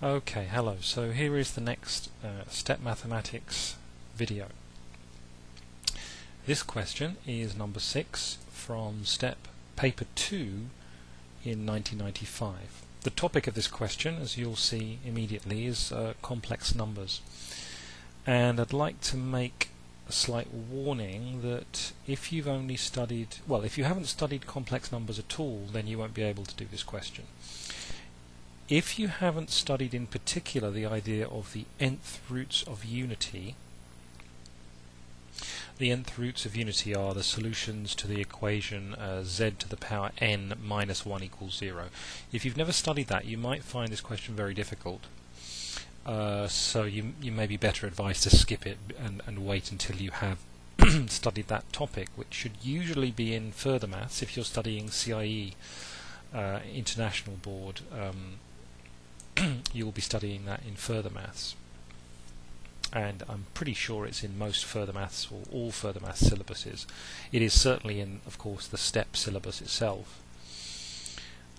Okay, hello. So here is the next Step Mathematics video. This question is number 6 from Step Paper 2 in 1995. The topic of this question, as you'll see immediately, is complex numbers. And I'd like to make a slight warning that if you've only studied, well, if you haven't studied complex numbers at all, then you won't be able to do this question. If you haven't studied in particular the idea of the nth roots of unity, the nth roots of unity are the solutions to the equation z to the power n minus 1 equals 0. If you've never studied that, you might find this question very difficult. So you may be better advised to skip it and wait until you have studied that topic, which should usually be in further maths. If you're studying CIE, International Board, you will be studying that in further maths, and I'm pretty sure it's in most further maths or all further maths syllabuses. It is certainly in, of course, the STEP syllabus itself.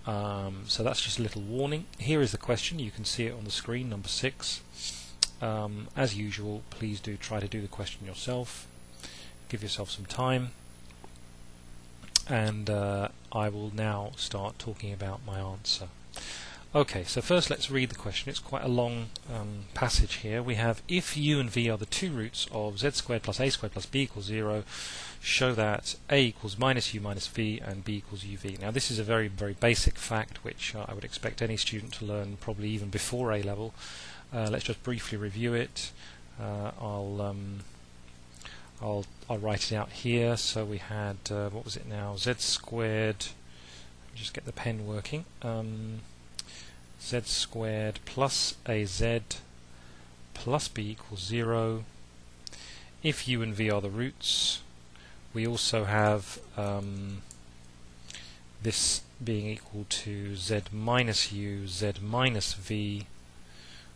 So that's just a little warning. Here is the question. You can see it on the screen, number 6. As usual, please do try to do the question yourself. Give yourself some time, and I will now start talking about my answer. Okay, so first let's read the question. It's quite a long passage here. We have, if u and v are the two roots of z squared plus a squared plus b equals 0, show that a equals minus u minus v and b equals uv. Now this is a very, very basic fact which I would expect any student to learn probably even before A level. Let's just briefly review it. I'll write it out here. So we had, what was it now, z squared, just get the pen working, z squared plus az plus b equals 0. If u and v are the roots, we also have this being equal to z minus u, z minus v,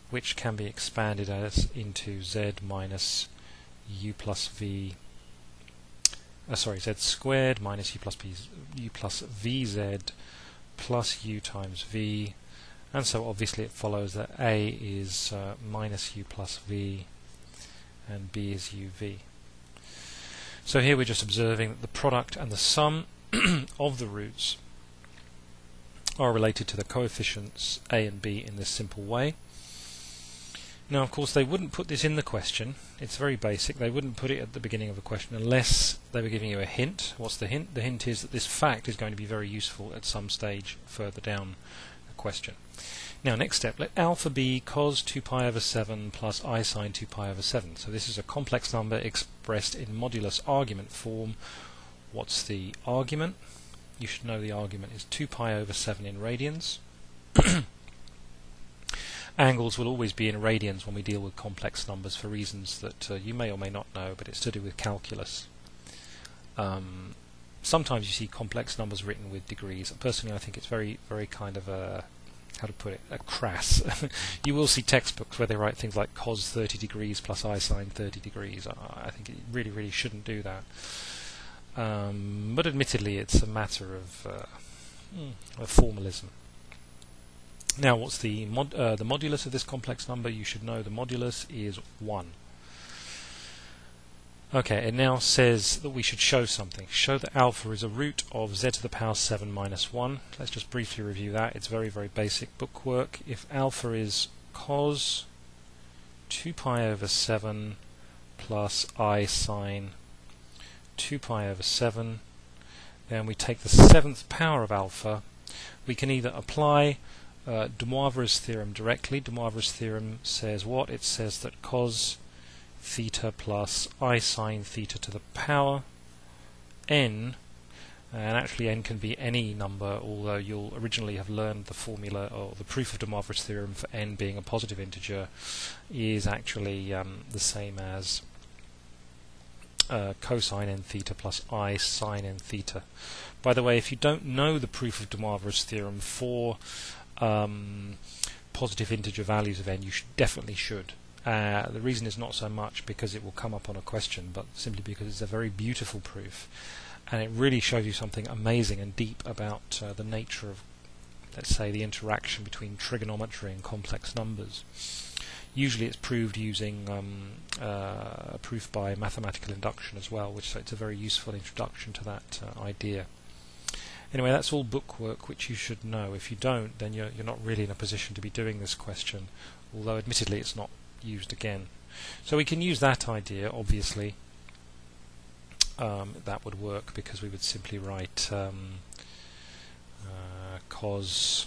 which can be expanded as into z minus u plus v, z squared minus u plus vz plus u times v. And so obviously it follows that a is minus u plus v and b is uv. So here we're just observing that the product and the sum of the roots are related to the coefficients a and b in this simple way. Now, of course, they wouldn't put this in the question. It's very basic. They wouldn't put it at the beginning of a question unless they were giving you a hint. What's the hint? The hint is that this fact is going to be very useful at some stage further down the question. Now, next step, let alpha be cos 2 pi over 7 plus I sine 2 pi over 7. So this is a complex number expressed in modulus argument form. What's the argument? You should know the argument is 2 pi over 7 in radians. Angles will always be in radians when we deal with complex numbers for reasons that you may or may not know, but it's to do with calculus. Sometimes you see complex numbers written with degrees. Personally, I think it's very, very kind of a, how to put it, a crass. You will see textbooks where they write things like cos 30 degrees plus I sine 30 degrees. I think it really, really shouldn't do that. But admittedly, it's a matter of formalism. Now, what's the modulus of this complex number? You should know the modulus is 1. Okay, it now says that we should show something. Show that alpha is a root of z to the power 7 minus 1. Let's just briefly review that. It's very, very basic bookwork. If alpha is cos 2 pi over 7 plus I sine 2 pi over 7, then we take the 7th power of alpha. We can either apply de Moivre's theorem directly. De Moivre's theorem says what? It says that cos theta plus I sine theta to the power n, and actually n can be any number, although you'll originally have learned the formula or the proof of de Moivre's theorem for n being a positive integer is actually the same as cosine n theta plus I sine n theta. By the way, if you don't know the proof of de Moivre's theorem for positive integer values of n, you definitely should. The reason is not so much because it will come up on a question, but simply because it's a very beautiful proof, and it really shows you something amazing and deep about the nature of let's say, the interaction between trigonometry and complex numbers. Usually it's proved using proof by mathematical induction as well, so it's a very useful introduction to that idea. Anyway, that's all bookwork which you should know. If you don't, then you're not really in a position to be doing this question, although admittedly it's not used again. So we can use that idea, obviously. That would work, because we would simply write cos,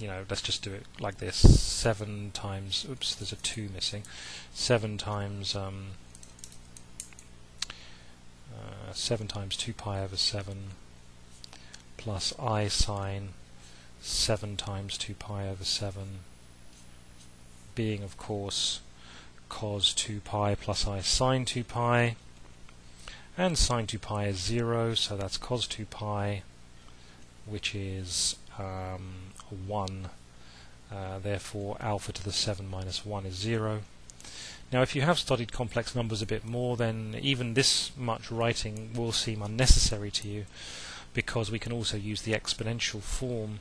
let's just do it like this, 7 times, oops, there's a 2 missing, 7 times 7 times 2 pi over 7 plus I sine 7 times 2 pi over 7, being of course cos 2 pi plus I sine 2 pi, and sine 2 pi is 0, so that's cos 2 pi, which is 1, therefore alpha to the 7 minus 1 is 0. Now if you have studied complex numbers a bit more, then even this much writing will seem unnecessary to you, because we can also use the exponential form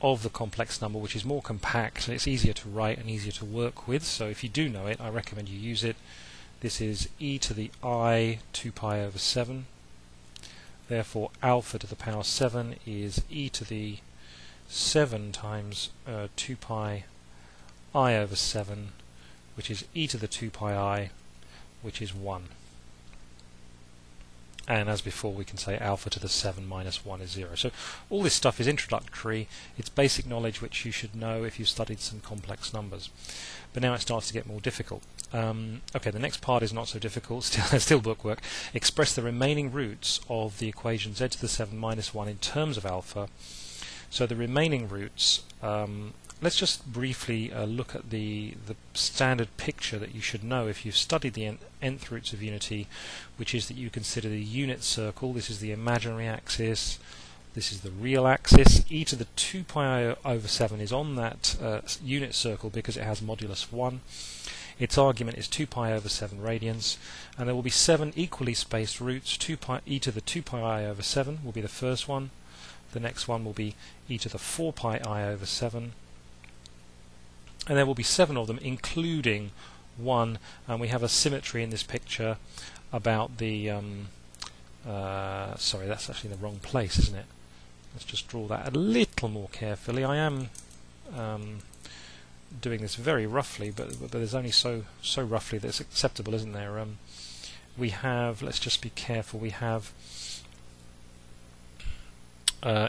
of the complex number, which is more compact and it's easier to write and easier to work with. So if you do know it, I recommend you use it. This is e to the I 2 pi over 7. Therefore alpha to the power 7 is e to the 7 times 2 pi I over 7, which is e to the 2 pi I, which is 1. And as before, we can say alpha to the 7 minus 1 is 0. So all this stuff is introductory. It's basic knowledge which you should know if you've studied some complex numbers. But now it starts to get more difficult. Okay, the next part is not so difficult, still bookwork. Express the remaining roots of the equation z to the 7 minus 1 in terms of alpha. So the remaining roots, let's just briefly look at the standard picture that you should know if you've studied the nth roots of unity, which is that you consider the unit circle. This is the imaginary axis, this is the real axis. E to the 2 pi over 7 is on that unit circle because it has modulus 1. Its argument is 2 pi over 7 radians, and there will be 7 equally spaced roots. 2 pi, e to the 2 pi I over 7 will be the first one. The next one will be e to the 4 pi I over 7. And there will be 7 of them, including 1, and we have a symmetry in this picture about the sorry, that's actually in the wrong place, isn't it? Let's just draw that a little more carefully. I am doing this very roughly, but there's only so roughly that it's acceptable, isn't there? We have, let's just be careful, we have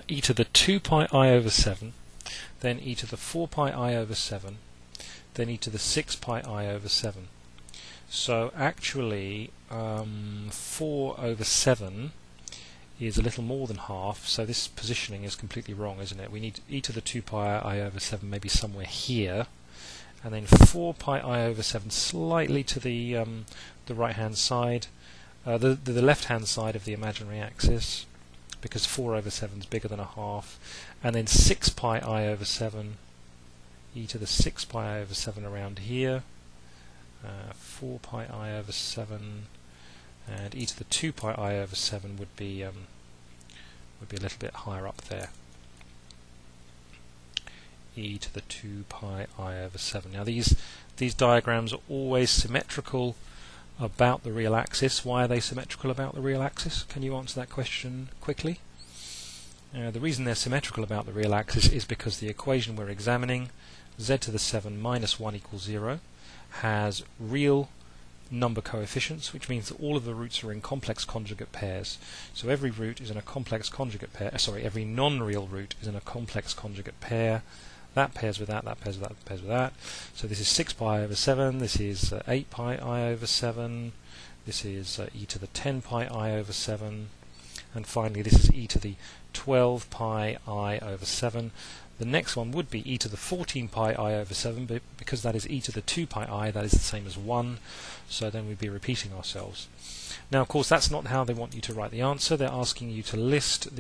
e to the 2 pi I over 7, then e to the 4 pi I over 7, then e to the 6 pi I over 7. So actually 4 over 7 is a little more than half, so this positioning is completely wrong, isn't it? We need e to the 2 pi I over 7 maybe somewhere here, and then 4 pi I over 7 slightly to the right hand side, the left hand side of the imaginary axis, because 4 over 7 is bigger than a half, and then 6 pi I over 7, e to the 6 pi I over 7 around here, 4 pi I over 7, and e to the 2 pi I over 7 would be a little bit higher up there. E to the 2 pi I over 7. Now these diagrams are always symmetrical about the real axis. Why are they symmetrical about the real axis? Can you answer that question quickly? The reason they're symmetrical about the real axis is because the equation we're examining, z to the 7 minus 1 equals 0, has real number coefficients, which means that all of the roots are in complex conjugate pairs. So every root is in a complex conjugate pair. Sorry, every non-real root is in a complex conjugate pair. That pairs with that, that pairs with that, that pairs with that. So this is 6 pi over 7, this is 8 pi I over 7, this is e to the 10 pi I over 7, and finally this is e to the 12 pi I over 7. The next one would be e to the 14 pi I over 7, but because that is e to the 2 pi I, that is the same as 1, so then we'd be repeating ourselves. Now of course that's not how they want you to write the answer. They're asking you to list all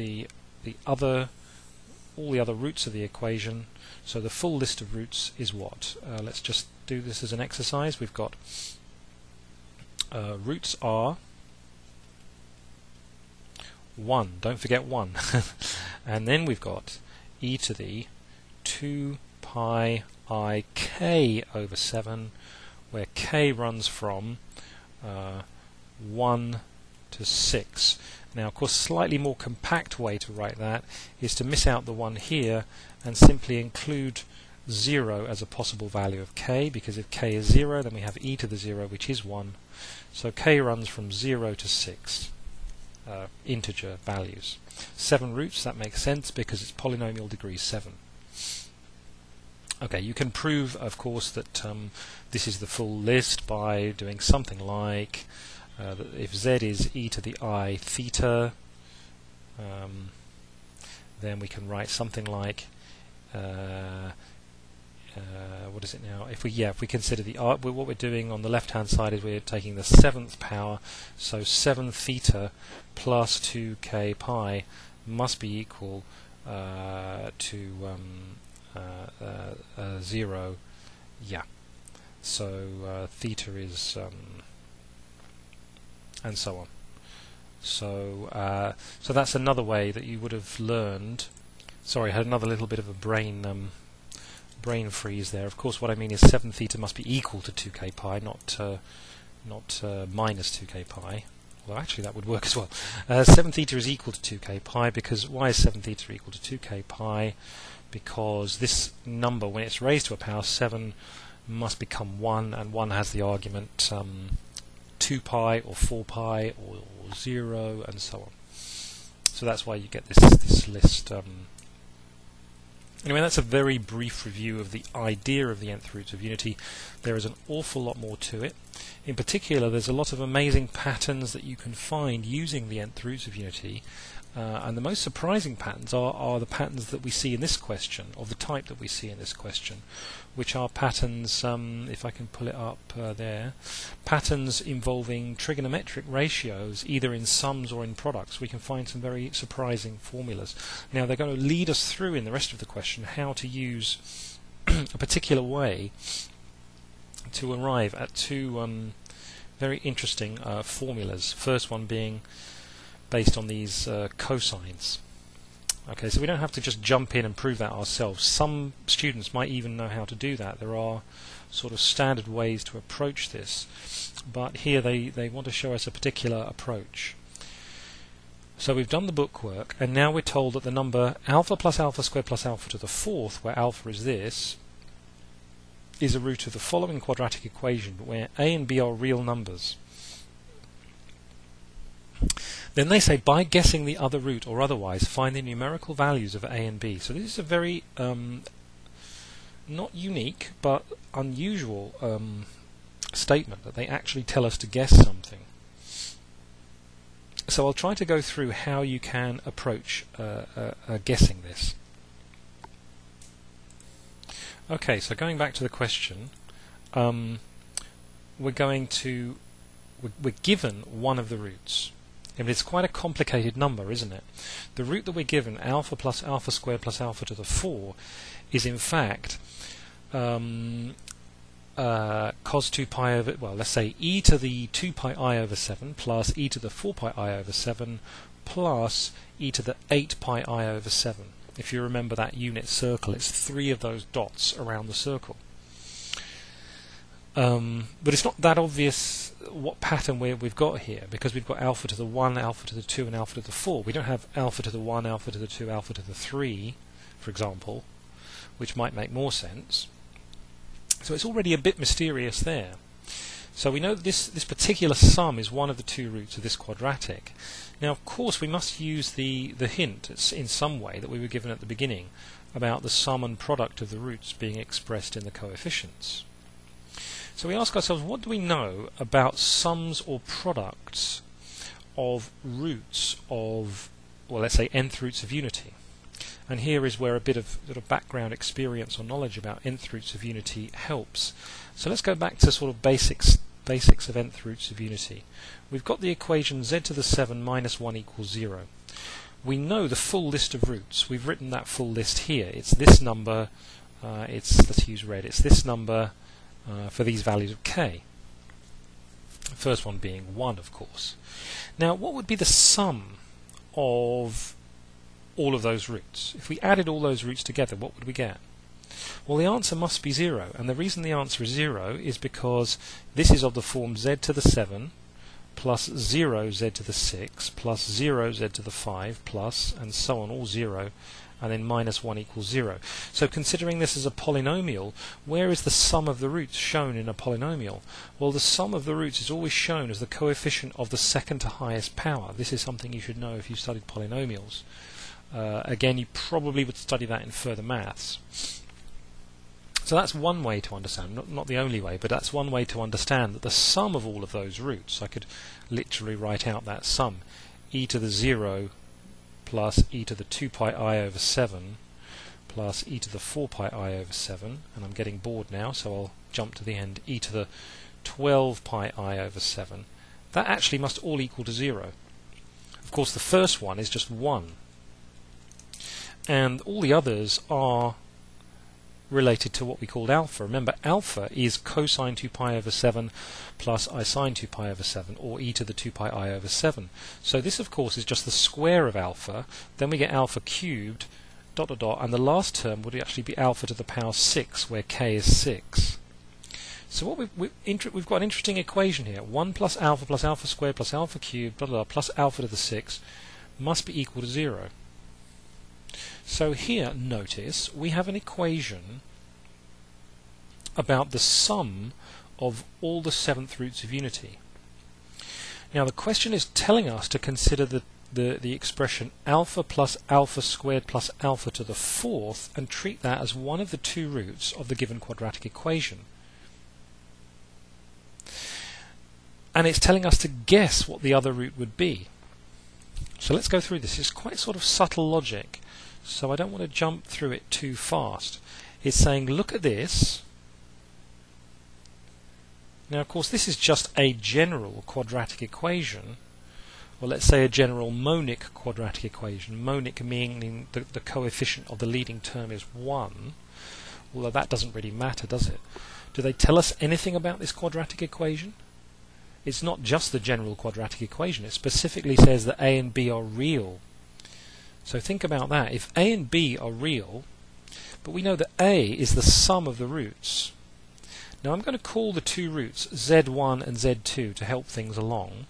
the other roots of the equation. So the full list of roots is what? Let's just do this as an exercise. We've got roots are 1, don't forget 1, And then we've got e to the 2 pi I k over 7, where k runs from 1 to 6. Now, of course, a slightly more compact way to write that is to miss out the 1 here and simply include 0 as a possible value of k, because if k is 0, then we have e to the 0, which is 1. So k runs from 0 to 6 integer values. 7 roots, that makes sense because it's polynomial degree 7. Okay, you can prove, of course, that this is the full list by doing something like that if z is e to the I theta, then we can write something like what is it now? If we consider the what we're doing on the left-hand side is we're taking the 7th power, so 7 theta plus 2k pi must be equal to 0. Yeah. So theta is and so on. So so that's another way that you would have learned. Sorry, I had another little bit of a brain freeze there. Of course, what I mean is 7 theta must be equal to 2k pi, not minus 2k pi. Although actually that would work as well. 7 theta is equal to 2k pi because why is 7 theta equal to 2k pi? Because this number, when it's raised to a power 7, must become 1, and 1 has the argument 2 pi or 4 pi or 0 and so on. So that's why you get this list. Anyway, that's a very brief review of the idea of the nth roots of unity. There is an awful lot more to it. In particular, there's a lot of amazing patterns that you can find using the nth roots of unity. And the most surprising patterns are the patterns that we see in this question, of the type that we see in this question, which are patterns, if I can pull it up there, patterns involving trigonometric ratios, either in sums or in products. We can find some very surprising formulas. Now, they're going to lead us through in the rest of the question how to use a particular way to arrive at two very interesting formulas. First one being based on these cosines. Okay, so we don't have to just jump in and prove that ourselves. Some students might even know how to do that. There are sort of standard ways to approach this, but here they want to show us a particular approach. So we've done the bookwork, and now we're told that the number alpha plus alpha squared plus alpha to the 4th, where alpha is this, is a root of the following quadratic equation, but where a and b are real numbers. Then they say, by guessing the other root or otherwise, find the numerical values of a and b. So this is a very not unique but unusual statement that they actually tell us to guess something. So I'll try to go through how you can approach guessing this. Okay, so going back to the question, we're given one of the roots. And it's quite a complicated number, isn't it? The root that we're given, alpha plus alpha squared plus alpha to the 4, is in fact cos 2 pi over, well, let's say e to the 2 pi I over 7 plus e to the 4 pi I over 7 plus e to the 8 pi I over 7. If you remember that unit circle, it's 3 of those dots around the circle. But it's not that obvious what pattern we've got here, because we've got alpha to the 1, alpha to the 2, and alpha to the 4. We don't have alpha to the 1, alpha to the 2, alpha to the 3, for example, which might make more sense. So it's already a bit mysterious there. So we know that this particular sum is one of the two roots of this quadratic. Now, of course, we must use the hint in some way that we were given at the beginning about the sum and product of the roots being expressed in the coefficients. So we ask ourselves, what do we know about sums or products of roots of, well, let's say nth roots of unity? And here is where a bit of sort of background experience or knowledge about nth roots of unity helps. So let's go back to sort of basics of nth roots of unity. We've got the equation z to the 7 minus 1 equals 0. We know the full list of roots. We've written that full list here. It's this number, let's use red, it's this number for these values of k. The first one being 1, of course. Now, what would be the sum of all of those roots. If we added all those roots together, what would we get? Well, the answer must be 0, and the reason the answer is 0 is because this is of the form z to the 7 plus 0 z to the 6 plus 0 z to the 5 plus, and so on, all 0, and then minus 1 equals 0. So considering this as a polynomial, where is the sum of the roots shown in a polynomial? Well, the sum of the roots is always shown as the coefficient of the second to highest power. This is something you should know if you studied polynomials. Again, you probably would study that in further maths. So that's one way to understand, not the only way, but that's one way to understand that the sum of all of those roots, I could literally write out that sum, e to the 0 plus e to the 2 pi I over 7 plus e to the 4 pi I over 7, and I'm getting bored now, so I'll jump to the end, e to the 12 pi I over 7. That actually must all equal to 0. Of course, the first one is just 1, and all the others are related to what we called alpha. Remember, alpha is cosine 2 pi over 7 plus I sine 2 pi over 7, or e to the 2 pi I over 7. So this, of course, is just the square of alpha. Then we get alpha cubed, dot dot dot, and the last term would actually be alpha to the power 6, where k is 6. So what we've got an interesting equation here. 1 plus alpha squared plus alpha cubed, dot dot dot, plus alpha to the 6 must be equal to 0. So here, notice, we have an equation about the sum of all the seventh roots of unity. Now the question is telling us to consider the expression alpha plus alpha squared plus alpha to the 4th and treat that as one of the two roots of the given quadratic equation. And it's telling us to guess what the other root would be. So let's go through this. It's quite sort of subtle logic, so I don't want to jump through it too fast. It's saying, look at this. Now, of course, this is just a general quadratic equation. Well, let's say a general monic quadratic equation. Monic meaning the coefficient of the leading term is 1. Although that doesn't really matter, does it? Do they tell us anything about this quadratic equation? It's not just the general quadratic equation. It specifically says that a and b are real. So think about that. If a and b are real, but we know that a is the sum of the roots. Now I'm going to call the two roots z1 and z2 to help things along.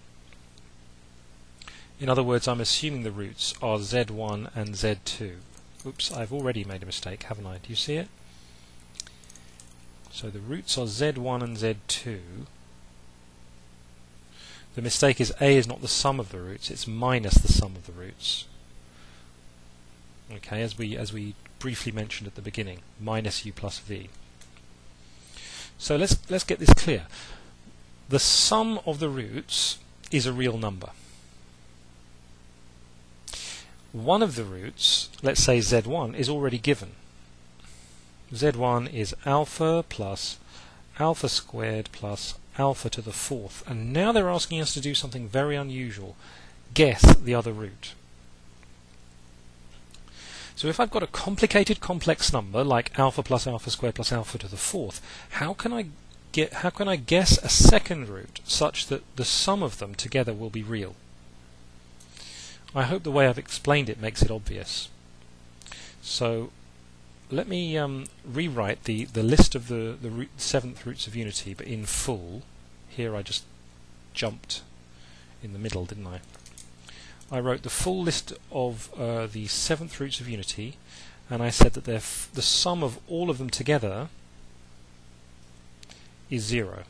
In other words, I'm assuming the roots are z1 and z2. Oops, I've already made a mistake, haven't I? Do you see it? So the roots are z1 and z2. The mistake is a is not the sum of the roots, it's minus the sum of the roots. Okay, as we briefly mentioned at the beginning, minus u plus v. So let's get this clear. The sum of the roots is a real number. One of the roots, let's say z1, is already given. z1 is alpha plus alpha squared plus alpha to the 4th. And now they're asking us to do something very unusual. Guess the other root. So if I've got a complicated complex number like alpha plus alpha squared plus alpha to the 4th, how can I guess a second root such that the sum of them together will be real? I hope the way I've explained it makes it obvious. So let me rewrite the list of the seventh roots of unity, but in full. Here I just jumped in the middle, didn't I? I wrote the full list of the seventh roots of unity, and I said that the sum of all of them together is 0.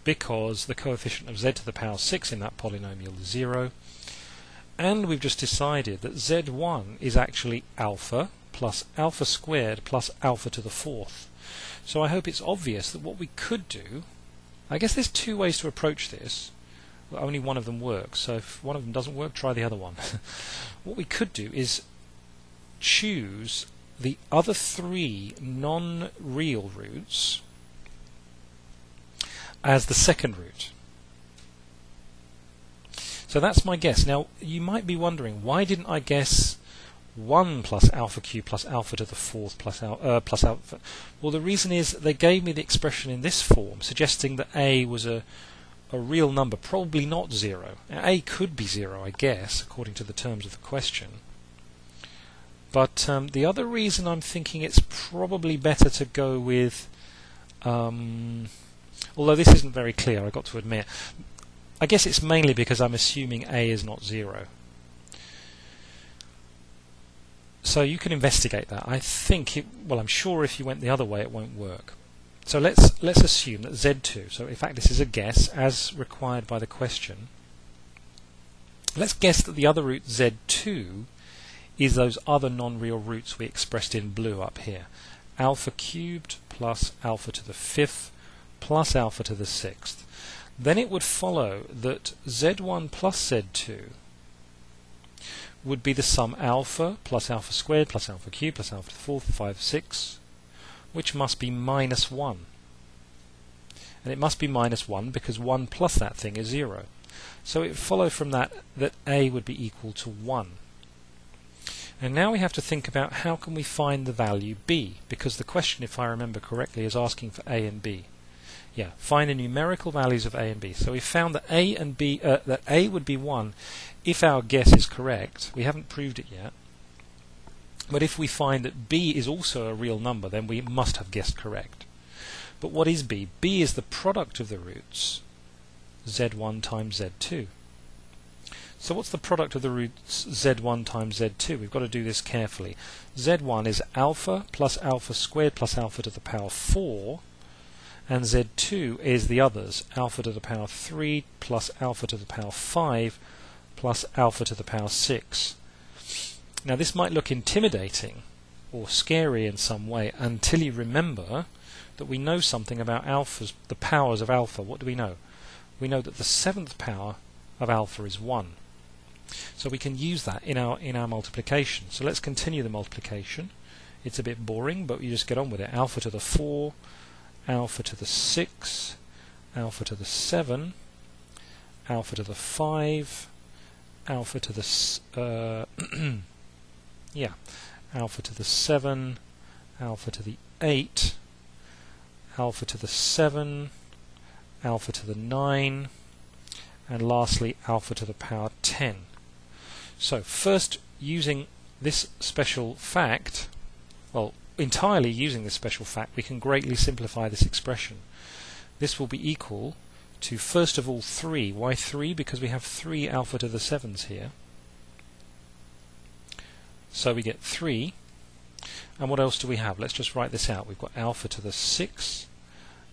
Because the coefficient of z to the power 6 in that polynomial is 0, and we've just decided that z1 is actually alpha plus alpha squared plus alpha to the 4th. So I hope it's obvious that what we could do, I guess there's two ways to approach this. Well, only one of them works, so if one of them doesn't work, try the other one. What we could do is choose the other three non-real roots as the second root. So that's my guess. Now, you might be wondering, why didn't I guess 1 plus alpha cubed plus alpha to the 4th plus alpha? Well, the reason is they gave me the expression in this form, suggesting that a was a a real number, probably not 0. A could be 0, I guess, according to the terms of the question. But the other reason I'm thinking it's probably better to go with, although this isn't very clear, I've got to admit, I guess it's mainly because I'm assuming A is not 0. So you can investigate that. I think, I'm sure if you went the other way it won't work. So let's assume that Z2, so in fact this is a guess as required by the question. Let's guess that the other root Z2 is those other non-real roots we expressed in blue up here. Alpha cubed plus alpha to the 5th plus alpha to the 6th. Then it would follow that Z1 plus Z2 would be the sum alpha plus alpha squared plus alpha cubed plus alpha to the 4th, 5, 6, which must be minus 1. And it must be minus 1 because 1 plus that thing is 0. So it would follow from that that A would be equal to 1. And now we have to think about how can we find the value B, because the question, if I remember correctly, is asking for A and B. Yeah, find the numerical values of A and B. So we found that A and B, that A would be 1 if our guess is correct. We haven't proved it yet. But if we find that B is also a real number, then we must have guessed correct. But what is B? B is the product of the roots Z1 times Z2. So what's the product of the roots Z1 times Z2? We've got to do this carefully. Z1 is alpha plus alpha squared plus alpha to the power 4, and Z2 is the others, alpha to the power 3 plus alpha to the power 5 plus alpha to the power 6. Now this might look intimidating or scary in some way until you remember that we know something about alphas, the powers of alpha. What do we know? We know that the 7th power of alpha is 1. So we can use that in our multiplication. So let's continue the multiplication. It's a bit boring, but you just get on with it. Alpha to the 4, alpha to the 6, alpha to the 7, alpha to the 5, alpha to the alpha to the 7, alpha to the 8, alpha to the 7, alpha to the 9, and lastly alpha to the power 10. So first, using this special fact, entirely using this special fact, we can greatly simplify this expression. This will be equal to, first of all, 3. Why 3? Because we have 3 alpha to the 7s here. So we get 3. And what else do we have? Let's just write this out. We've got alpha to the 6,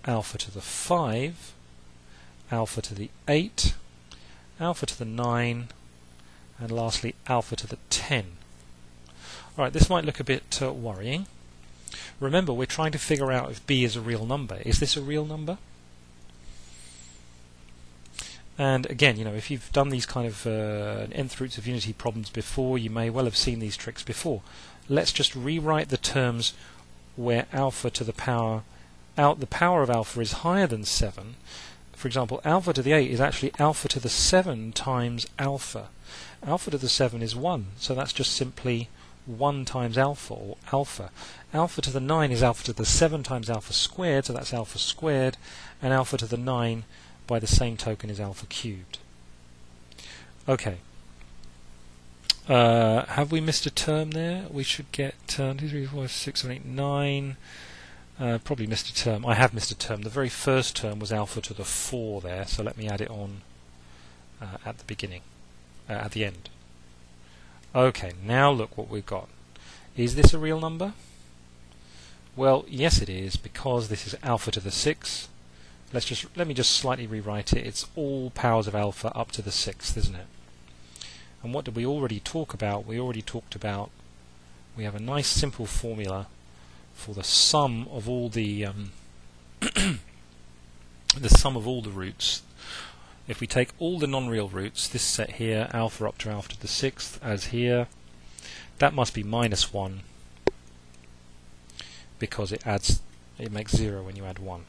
alpha to the 5, alpha to the 8, alpha to the 9, and lastly alpha to the 10. Alright, this might look a bit worrying. Remember, we're trying to figure out if B is a real number. Is this a real number? And again, if you've done these kind of nth roots of unity problems before, you may well have seen these tricks before. Let's just rewrite the terms where alpha to the power, the power of alpha is higher than 7. For example, alpha to the 8 is actually alpha to the 7 times alpha. Alpha to the 7 is 1, so that's just simply 1 times alpha, or alpha. Alpha to the 9 is alpha to the 7 times alpha squared, so that's alpha squared, and alpha to the 9 by the same token is alpha cubed. Okay. Have we missed a term there? We should get 2, 3, 4, 6, 7, 8, 9. Probably missed a term. I have missed a term. The very first term was alpha to the 4 there, so let me add it on at the beginning, at the end. Okay, now look what we've got. Is this a real number? Well, yes it is, because this is alpha to the 6. Let me just slightly rewrite it. It's all powers of alpha up to the 6th, isn't it? And what did we already talk about? We already talked about, we have a nice simple formula for the sum of all the the sum of all the roots. If we take all the non-real roots, this set here, alpha up to alpha to the 6th, as here, that must be minus 1, because it makes 0 when you add 1.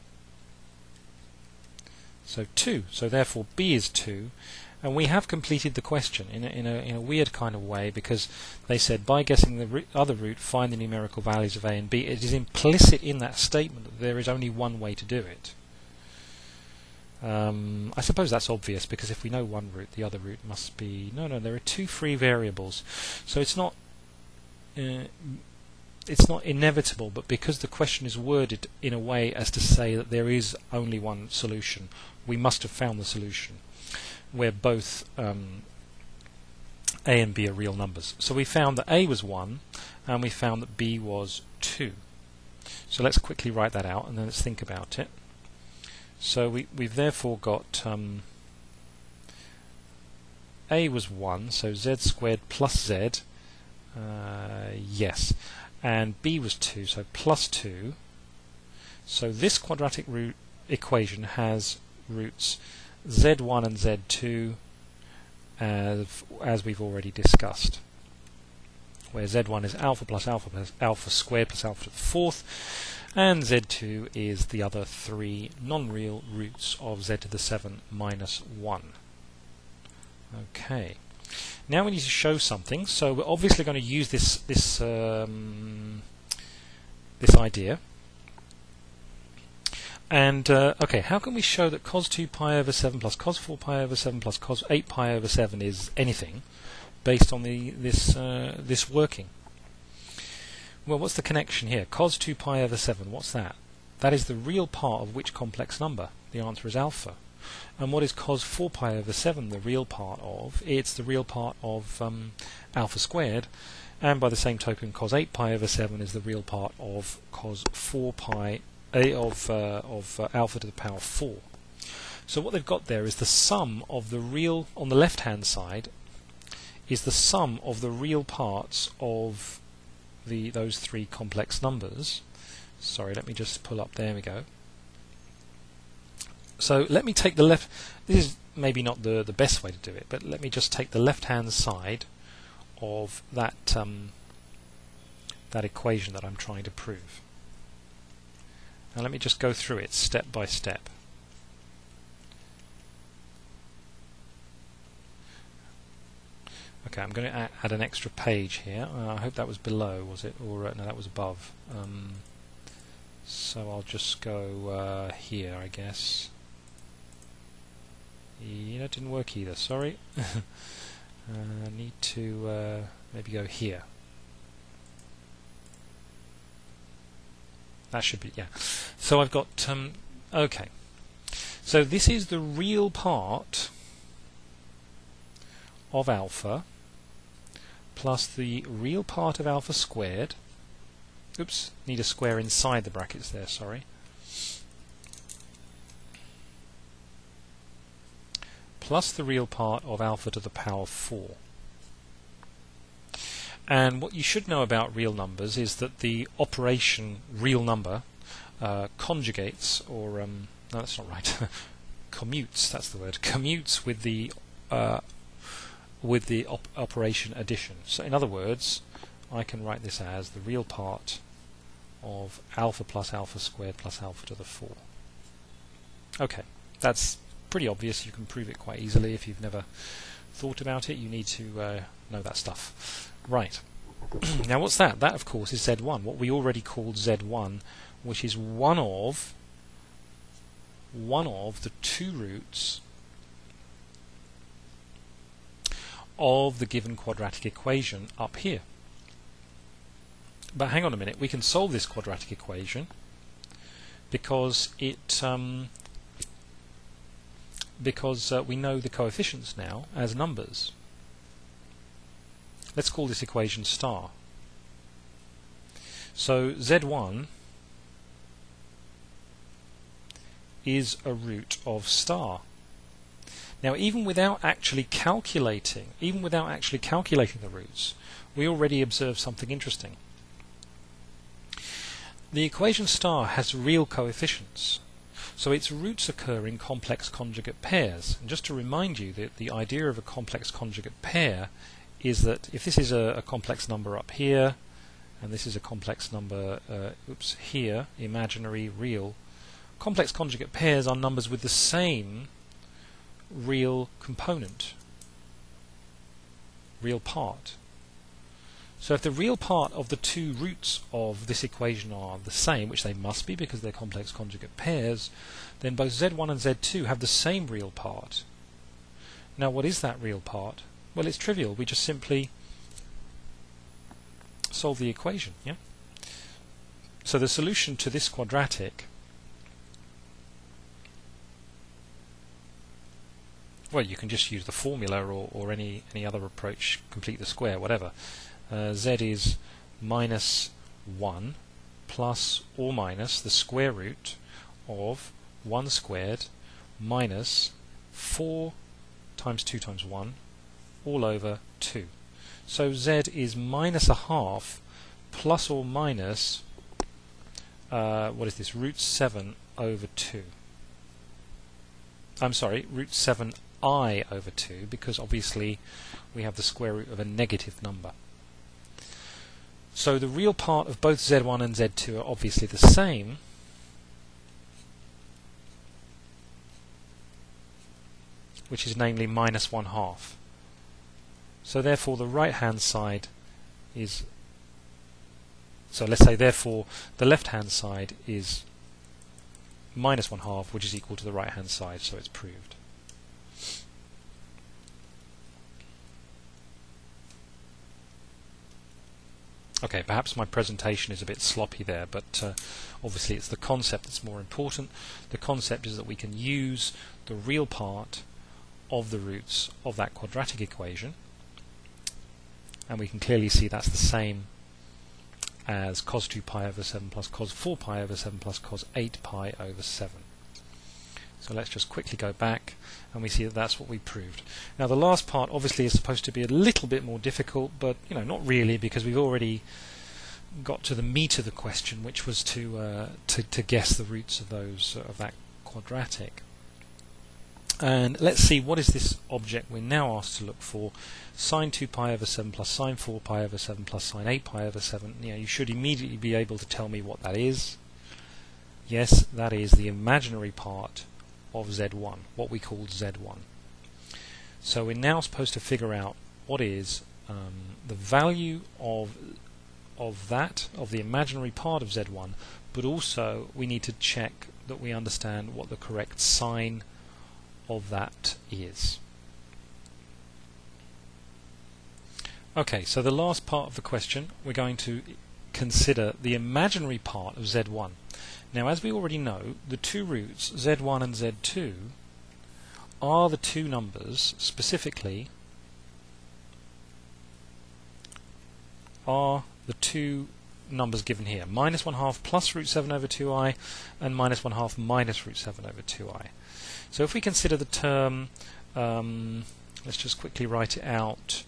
So 2. So therefore B is 2, and we have completed the question in a weird kind of way, because they said by guessing the other root, find the numerical values of A and B. It is implicit in that statement that there is only one way to do it. I suppose that's obvious, because if we know one root, the other root must be... No, there are two free variables. So it's not inevitable, but because the question is worded in a way as to say that there is only one solution, we must have found the solution where both A and B are real numbers. So we found that A was 1 and we found that B was 2. So let's quickly write that out and then let's think about it. So we've therefore got A was 1, so z squared plus z, yes, and B was 2, so plus 2. So this quadratic root equation has roots z1 and z2 as we've already discussed, where z1 is alpha plus alpha squared plus alpha to the fourth, and z2 is the other three non-real roots of z to the 7 minus 1. Okay, now we need to show something, so we're obviously going to use this idea. And okay, how can we show that cos 2 pi over 7 plus cos 4 pi over 7 plus cos 8 pi over 7 is anything based on this working? Well, what's the connection here? Cos 2 pi over 7, what's that? That is the real part of which complex number? The answer is alpha. And what is cos 4 pi over 7 the real part of? It's the real part of alpha squared, and by the same token cos 8 pi over 7 is the real part of cos 4 pi of alpha to the power 4. So what they've got there is the sum of the real, on the left hand side, is the sum of the real parts of those three complex numbers. Sorry, let me just pull up, there we go. So let me take the left, this is maybe not the best way to do it, but let me just take the left hand side of that that equation that I'm trying to prove. Now let me just go through it step by step. Okay, I'm going to add an extra page here. I hope that was below, was it? Or no, that was above. So I'll just go here, I guess. Yeah, that didn't work either, sorry. I need to maybe go here. That should be, yeah. So I've got, okay. So this is the real part of alpha plus the real part of alpha squared. Oops, need a square inside the brackets there, sorry. Plus the real part of alpha to the power 4. And what you should know about real numbers is that the operation real number conjugates, or no, that's not right, commutes, that's the word, commutes with the operation addition. So in other words, I can write this as the real part of alpha plus alpha squared plus alpha to the 4. Okay, that's pretty obvious. You can prove it quite easily. If you've never thought about it, you need to know that stuff. Right. Now what's that? That of course is Z1, what we already called Z1, which is one of the two roots of the given quadratic equation up here. But hang on a minute, we can solve this quadratic equation because it we know the coefficients now as numbers. Let's call this equation star. So Z1 is a root of star. Now, even without actually calculating the roots, we already observe something interesting. The equation star has real coefficients, so its roots occur in complex conjugate pairs. And just to remind you that the idea of a complex conjugate pair is that if this is a complex number up here, and this is a complex number here, imaginary, real, complex conjugate pairs are numbers with the same real component, real part. So if the real part of the two roots of this equation are the same, which they must be because they're complex conjugate pairs, then both z1 and z2 have the same real part. Now what is that real part? Well, it's trivial. We just simply solve the equation. Yeah. So the solution to this quadratic, well, you can just use the formula or any other approach, complete the square, whatever. Z is minus 1 plus or minus the square root of 1 squared minus 4 times 2 times 1 all over 2. So Z is minus a half plus or minus, what is this, root 7 over 2. I'm sorry, root 7i over 2, because obviously we have the square root of a negative number. So the real part of both z1 and z2 are obviously the same, which is namely minus 1/2. So therefore the right hand side is, so let's say therefore the left hand side is minus 1/2, which is equal to the right hand side, so it's proved. Okay, perhaps my presentation is a bit sloppy there, but obviously it's the concept that's more important. The concept is that we can use the real part of the roots of that quadratic equation, and we can clearly see that's the same as cos 2 pi over 7 plus cos 4 pi over 7 plus cos 8 pi over 7. So let's just quickly go back and we see that that's what we proved. Now the last part obviously is supposed to be a little bit more difficult, but not really, because we've already got to the meat of the question, which was to guess the roots of those of that quadratic. And let's see, what is this object we're now asked to look for? Sine 2 pi over 7 plus sine 4 pi over 7 plus sine 8 pi over 7. You should immediately be able to tell me what that is. Yes, that is the imaginary part of z1, what we called z1. So we're now supposed to figure out what is the value of the imaginary part of z1, but also we need to check that we understand what the correct sign of that is. Okay, so the last part of the question, we're going to consider the imaginary part of z1. Now, as we already know, the two roots, z1 and z2, are the two numbers, specifically, are the two numbers given here, minus 1/2 plus root 7 over 2i and minus 1/2 minus root 7 over 2i. So if we consider the term, let's just quickly write it out,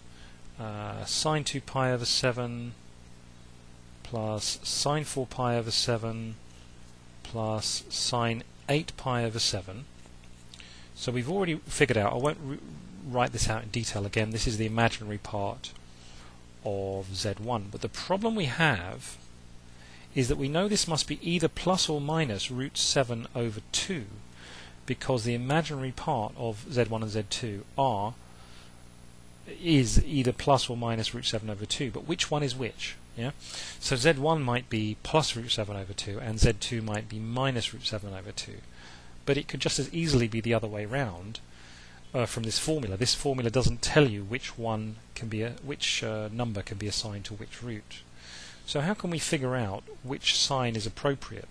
sine 2 pi over 7 plus sine 4 pi over 7 plus sine 8 pi over 7. So we've already figured out, I won't write this out in detail again, this is the imaginary part of z1. But the problem we have is that we know this must be either plus or minus root 7 over 2, because the imaginary part of z1 and z2 is either plus or minus root 7 over 2, but which one is which? Yeah. So z1 might be plus root 7 over 2 and z2 might be minus root 7 over 2, but it could just as easily be the other way round from this formula. This formula doesn't tell you which one can be which number can be assigned to which root. So how can we figure out which sign is appropriate?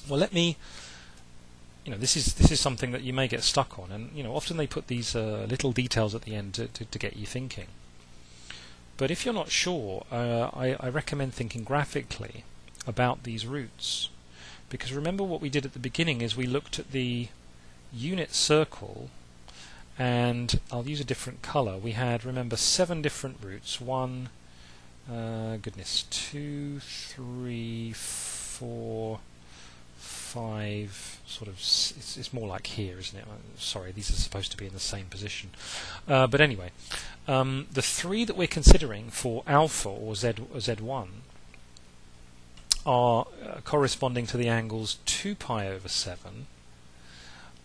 Well, let me, this is something that you may get stuck on, and often they put these little details at the end to get you thinking. But if you're not sure, I recommend thinking graphically about these roots, because remember what we did at the beginning is we looked at the unit circle, and I'll use a different color. We had, remember, 7 different roots. 1, 2, 3, 4, 5, sort of, it's more like here, isn't it? Sorry, these are supposed to be in the same position. But anyway, the 3 that we're considering for alpha or Z1 are corresponding to the angles 2 pi over 7,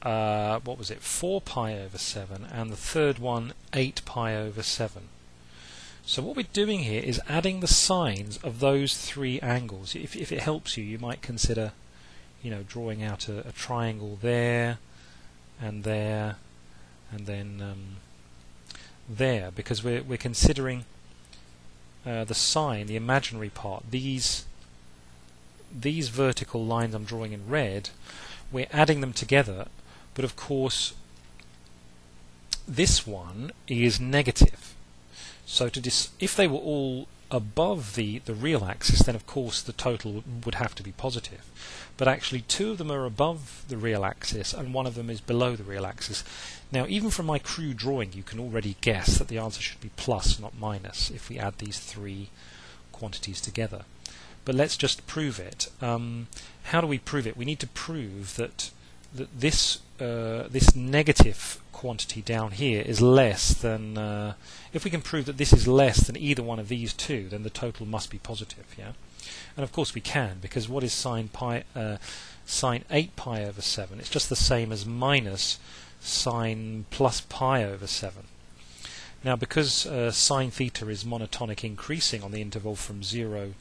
4 pi over 7, and the third one 8 pi over 7. So what we're doing here is adding the sines of those three angles. If it helps you, you might consider, drawing out a triangle there, and then there, because we're considering the sine, the imaginary part. These vertical lines I'm drawing in red, we're adding them together, but of course this one is negative. So if they were all above the real axis, then of course the total would have to be positive. But actually two of them are above the real axis and one of them is below the real axis. Now even from my crude drawing you can already guess that the answer should be plus, not minus, if we add these three quantities together. But let's just prove it. How do we prove it? We need to prove that this negative quantity down here is less than, if we can prove that this is less than either one of these two, then the total must be positive, yeah? And of course we can, because what is sine 8 pi over 7? It's just the same as minus sine plus pi over 7. Now because sine theta is monotonic increasing on the interval from 0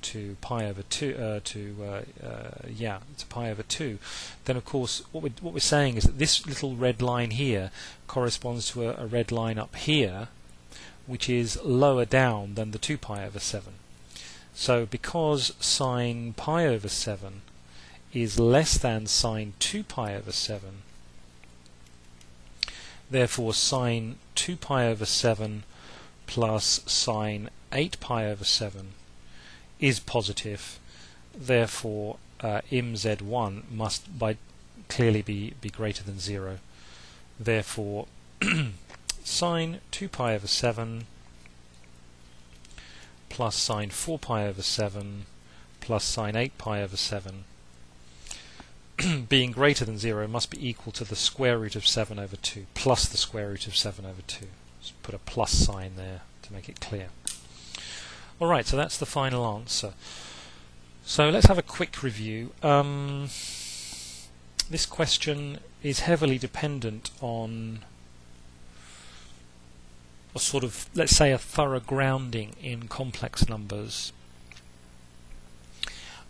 to pi over 2, to pi over 2, then of course what we're saying is that this little red line here corresponds to a red line up here, which is lower down than the 2 pi over 7. So because sine pi over 7 is less than sine 2 pi over 7, therefore sine 2 pi over 7 plus sine 8 pi over 7 is positive, therefore imz1 must clearly be greater than 0. Therefore sine 2 pi over 7 plus sine 4 pi over 7 plus sine 8 pi over 7 being greater than 0 must be equal to the square root of 7 over 2 plus the square root of 7 over 2. Just put a plus sign there to make it clear. Alright, so that's the final answer. So let's have a quick review. This question is heavily dependent on a sort of, let's say, a thorough grounding in complex numbers.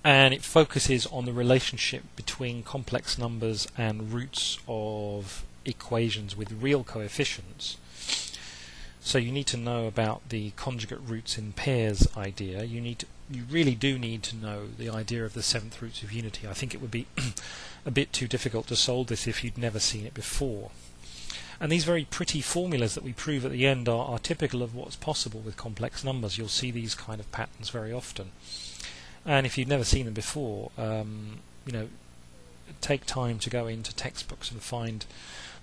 And it focuses on the relationship between complex numbers and roots of equations with real coefficients. So you need to know about the conjugate roots in pairs idea. You really do need to know the idea of the seventh roots of unity. I think it would be a bit too difficult to solve this if you'd never seen it before. And these very pretty formulas that we prove at the end are typical of what's possible with complex numbers. You'll see these kind of patterns very often. And if you've never seen them before, take time to go into textbooks and find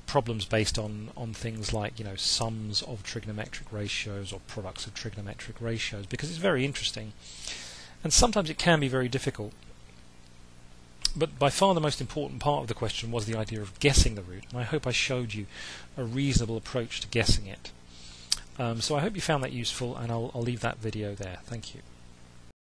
problems based on things like sums of trigonometric ratios or products of trigonometric ratios, because it's very interesting and sometimes it can be very difficult. But by far the most important part of the question was the idea of guessing the root, and I hope I showed you a reasonable approach to guessing it. So I hope you found that useful, and I'll leave that video there. Thank you.